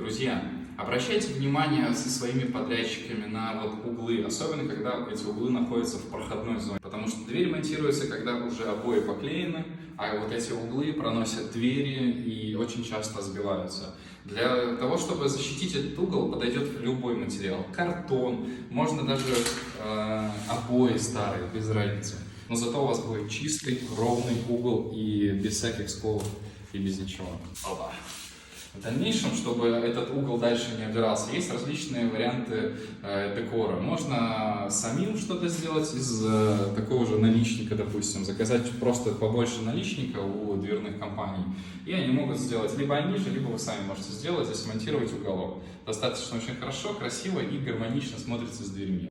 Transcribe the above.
Друзья, обращайте внимание со своими подрядчиками на углы, особенно когда эти углы находятся в проходной зоне, потому что дверь монтируется, когда уже обои поклеены, а вот эти углы проносят двери и очень часто сбиваются. Для того, чтобы защитить этот угол, подойдет любой материал. Картон, можно даже обои старые, без разницы. Но зато у вас будет чистый, ровный угол и без всяких сколов и без ничего. Опа. В дальнейшем, чтобы этот угол дальше не обдирался, есть различные варианты декора. Можно самим что-то сделать из такого же наличника, допустим, заказать просто побольше наличника у дверных компаний. И они могут сделать либо они же, либо вы сами можете сделать и смонтировать уголок. Достаточно очень хорошо, красиво и гармонично смотрится с дверьми.